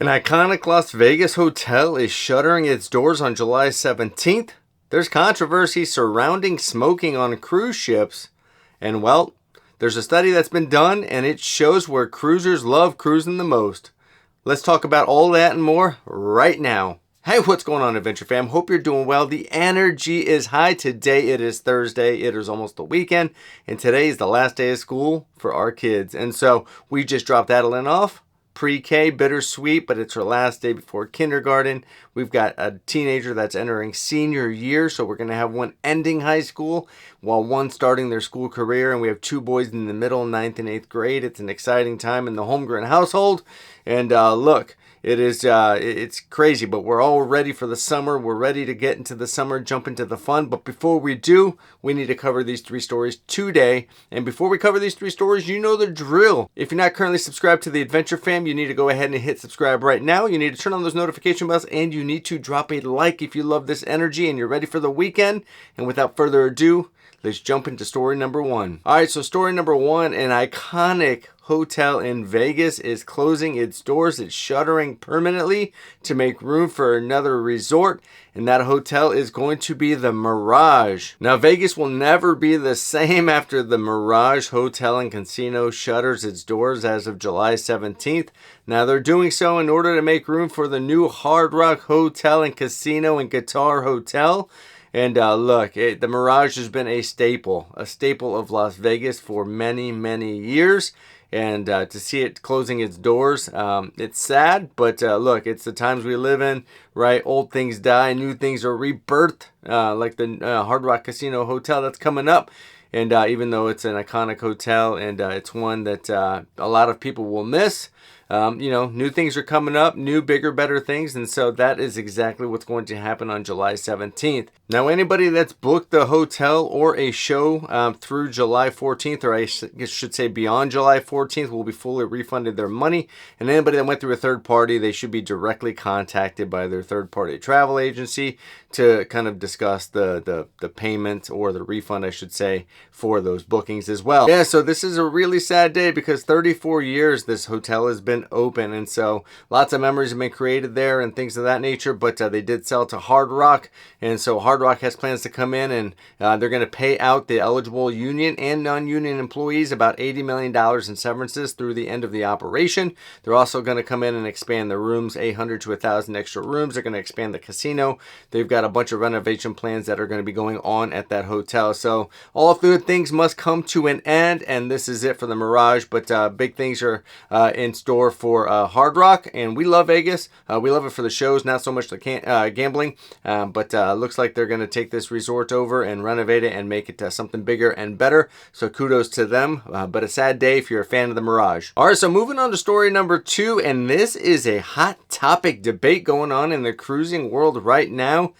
An iconic Las Vegas hotel is shuttering its doors on July 17th. There's controversy surrounding smoking on cruise ships. And well, there's a study that's been done and it shows where cruisers love cruising the most. Let's talk about all that and more right now. Hey, what's going on, Adventure Fam? Hope you're doing well. The energy is high. Today it is Thursday. It is almost the weekend. And today is the last day of school for our kids. And so we just dropped Adeline off. Pre-K, bittersweet, but it's her last day before kindergarten. We've got a teenager that's entering senior year, so we're going to have one ending high school while one starting their school career, and we have two boys in the middle, 9th and 8th grade. It's an exciting time in the Holmgren household, and look, it's crazy, but we're all ready for the summer. We're ready to get into the summer, jump into the fun. But before we do, we need to cover these three stories today. And before we cover these three stories, you know the drill. If you're not currently subscribed to the Adventure Fam, you need to go ahead and hit subscribe right now. You need to turn on those notification bells, and you need to drop a like if you love this energy and you're ready for the weekend. And without further ado, let's jump into story number one. All right, so story number one, an iconic hotel in Vegas is closing its doors. It's shuttering permanently to make room for another resort, and that hotel is going to be the Mirage. Now, Vegas will never be the same after the Mirage Hotel and Casino shutters its doors as of July 17th. Now, they're doing so in order to make room for the new Hard Rock Hotel and Casino and Guitar Hotel. And look, the Mirage has been a staple of Las Vegas for many, many years. And to see it closing its doors, it's sad, but look, it's the times we live in, right? Old things die, new things are rebirthed, like the Hard Rock Casino Hotel that's coming up. And even though it's an iconic hotel and it's one that a lot of people will miss, new things are coming up, new, bigger, better things. And so that is exactly what's going to happen on July 17th. Now, anybody that's booked the hotel or a show through July 14th, or I should say beyond July 14th, will be fully refunded their money. And anybody that went through a third party, they should be directly contacted by their third party travel agency to kind of discuss the payment, or the refund, I should say, for those bookings as well. Yeah, so this is a really sad day because 34 years this hotel has been open, and so lots of memories have been created there and things of that nature, but they did sell to Hard Rock, and so Hard Rock has plans to come in and they're going to pay out the eligible union and non-union employees about $80 million in severances through the end of the operation. They're also going to come in and expand the rooms, 800 to 1,000 extra rooms. They're going to expand the casino. They've got a bunch of renovation plans that are going to be going on at that hotel. So all good things must come to an end, and this is it for the Mirage, but big things are in store for Hard Rock, and we love Vegas. We love it for the shows, not so much the gambling, but looks like they're going to take this resort over and renovate it and make it something bigger and better. So kudos to them, but a sad day if you're a fan of the Mirage. All right, so moving on to story number two, and this is a hot topic debate going on in the cruising world right now.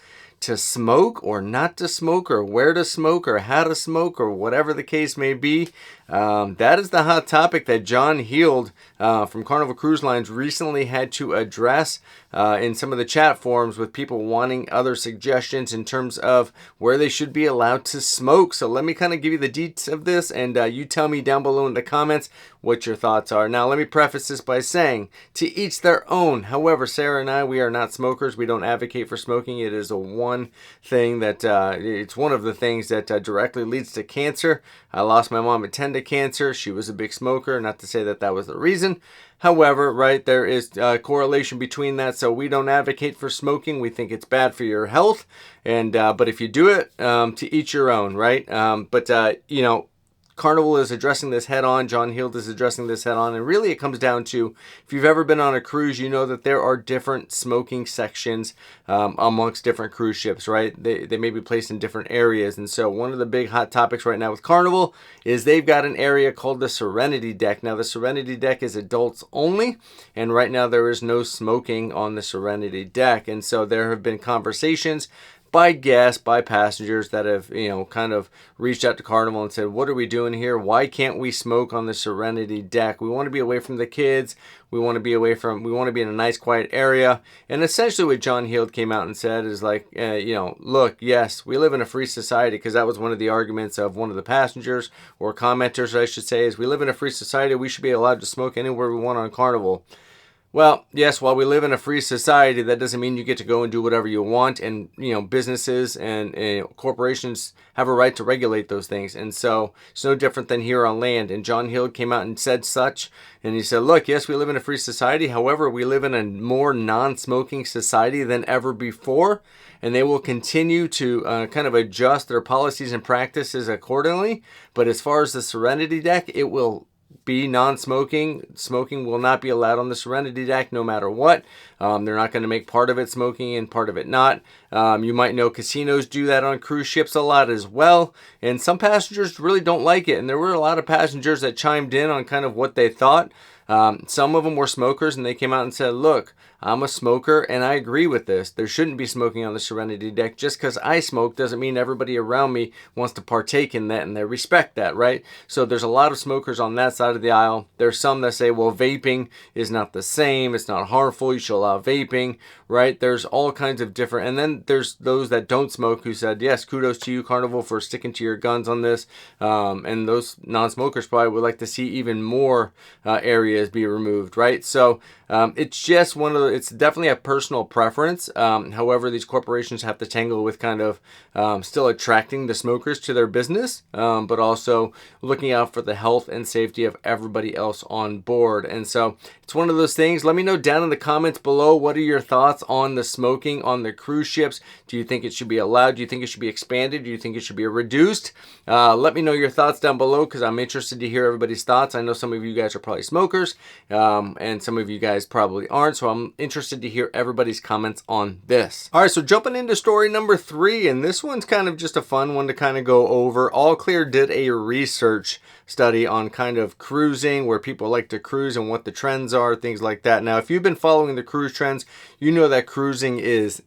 To smoke or not to smoke, or where to smoke, or how to smoke, or whatever the case may be. That is the hot topic that John Heald from Carnival Cruise Lines recently had to address in some of the chat forums with people wanting other suggestions in terms of where they should be allowed to smoke. So let me kind of give you the deets of this, and you tell me down below in the comments what your thoughts are. Now, let me preface this by saying, to each their own. However, Sarah and I, we are not smokers. We don't advocate for smoking. It is one thing that, it's one of the things that directly leads to cancer. I lost my mom at 10 to cancer. She was a big smoker. Not to say that that was the reason. However, right, there is a correlation between that. So we don't advocate for smoking. We think it's bad for your health. And but if you do it, to each your own, right? Carnival is addressing this head on. John Heald is addressing this head on. And really it comes down to, if you've ever been on a cruise, you know that there are different smoking sections amongst different cruise ships, right? They may be placed in different areas. And so one of the big hot topics right now with Carnival is they've got an area called the Serenity Deck. Now, the Serenity Deck is adults only. And right now there is no smoking on the Serenity Deck. And so there have been conversations by guests, by passengers that have, kind of reached out to Carnival and said, what are we doing here? Why can't we smoke on the Serenity Deck? We want to be away from the kids. We want to be in a nice, quiet area. And essentially what John Heald came out and said is like, look, yes, we live in a free society, because that was one of the arguments of one of the passengers, or commenters, I should say, is we live in a free society. We should be allowed to smoke anywhere we want on Carnival. Well, yes, while we live in a free society, that doesn't mean you get to go and do whatever you want. And, businesses and corporations have a right to regulate those things. And so it's no different than here on land. And John Hill came out and said such. And he said, look, yes, we live in a free society. However, we live in a more non-smoking society than ever before. And they will continue to kind of adjust their policies and practices accordingly. But as far as the Serenity Deck, it will be non-smoking. Smoking will not be allowed on the Serenity Deck no matter what. They're not going to make part of it smoking and part of it not. You might know casinos do that on cruise ships a lot as well. And some passengers really don't like it. And there were a lot of passengers that chimed in on kind of what they thought. Some of them were smokers, and they came out and said, look, I'm a smoker and I agree with this. There shouldn't be smoking on the Serenity Deck. Just because I smoke doesn't mean everybody around me wants to partake in that, and they respect that, right? So there's a lot of smokers on that side of the aisle. There's some that say, well, vaping is not the same. It's not harmful. You should allow vaping, right? There's all kinds of different, and then there's those that don't smoke who said, yes, kudos to you, Carnival, for sticking to your guns on this. And those non-smokers probably would like to see even more areas be removed, right? So it's just it's definitely a personal preference. However, these corporations have to tangle with kind of still attracting the smokers to their business, but also looking out for the health and safety of everybody else on board. And so it's one of those things. Let me know down in the comments below, what are your thoughts on the smoking on the cruise ships? Do you think it should be allowed? Do you think it should be expanded? Do you think it should be reduced? Let me know your thoughts down below, because I'm interested to hear everybody's thoughts. I know some of you guys are probably smokers, and some of you guys probably aren't, so I'm interested to hear everybody's comments on this. All right, so jumping into story number 3, and this one's kind of just a fun one to kind of go over. All Clear did a research study on kind of cruising, where people like to cruise and what the trends are, things like that. Now, if you've been following the cruise trends, you know that cruising is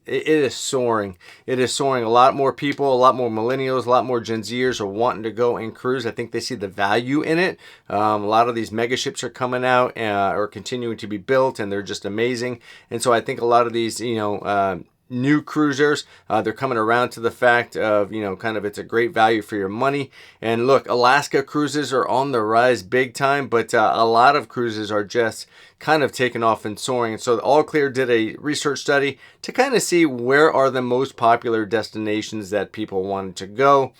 soaring. It is soaring. A lot more people, a lot more millennials, a lot more Gen Zers are wanting to go and cruise. I think they see the value in it. A lot of these mega ships are coming out or continuing to be built, and they're just amazing. And so I think a lot of these, new cruisers, they're coming around to the fact of, kind of it's a great value for your money. And look, Alaska cruises are on the rise big time, but a lot of cruises are just kind of taken off and soaring. And so All Clear did a research study to kind of see where are the most popular destinations that people wanted to go,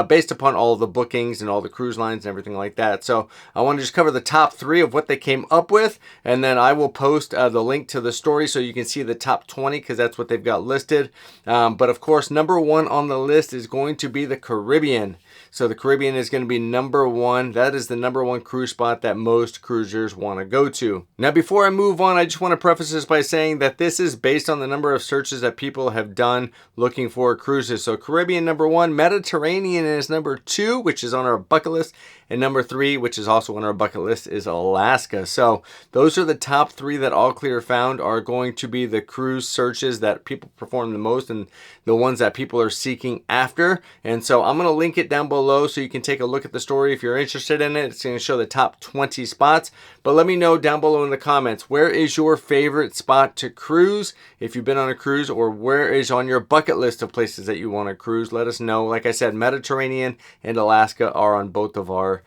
based upon all the bookings and all the cruise lines and everything like that. So I want to just cover the top 3 of what they came up with, and then I will post the link to the story so you can see the top 20, because that's what they've got listed. But of course, number 1 on the list is going to be the Caribbean. So the Caribbean is going to be number 1. That is the number 1 cruise spot that most cruisers want to go to. Now, before I move on, I just want to preface this by saying that this is based on the number of searches that people have done looking for cruises. So Caribbean number 1, Mediterranean is number 2, which is on our bucket list, and number 3, which is also on our bucket list, is Alaska. So those are the top 3 that All Clear found are going to be the cruise searches that people perform the most, and the ones that people are seeking after. And so I'm going to link it down below so you can take a look at the story if you're interested in it. It's going to show the top 20 spots. But let me know down below in the comments, where is your favorite spot to cruise if you've been on a cruise, or where is on your bucket list of places that you want to cruise? Let us know. Like I said, Mediterranean and Alaska are on both of our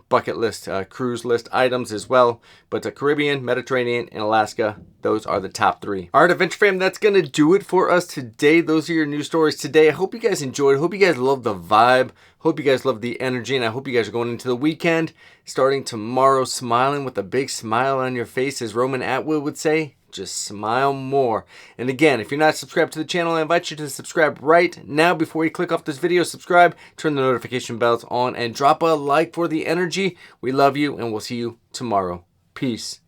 bucket list, cruise list items as well. But the Caribbean, Mediterranean, and Alaska, those are the top 3. All right, Adventure Fam, that's going to do it for us today. Those are your news stories today. I hope you guys enjoyed. I hope you guys love the vibe. Hope you guys love the energy, and I hope you guys are going into the weekend, starting tomorrow, smiling with a big smile on your face, as Roman Atwood would say. Just smile more. And again, if you're not subscribed to the channel, I invite you to subscribe right now before you click off this video. Subscribe, turn the notification bells on, and drop a like for the energy. We love you, and we'll see you tomorrow. Peace.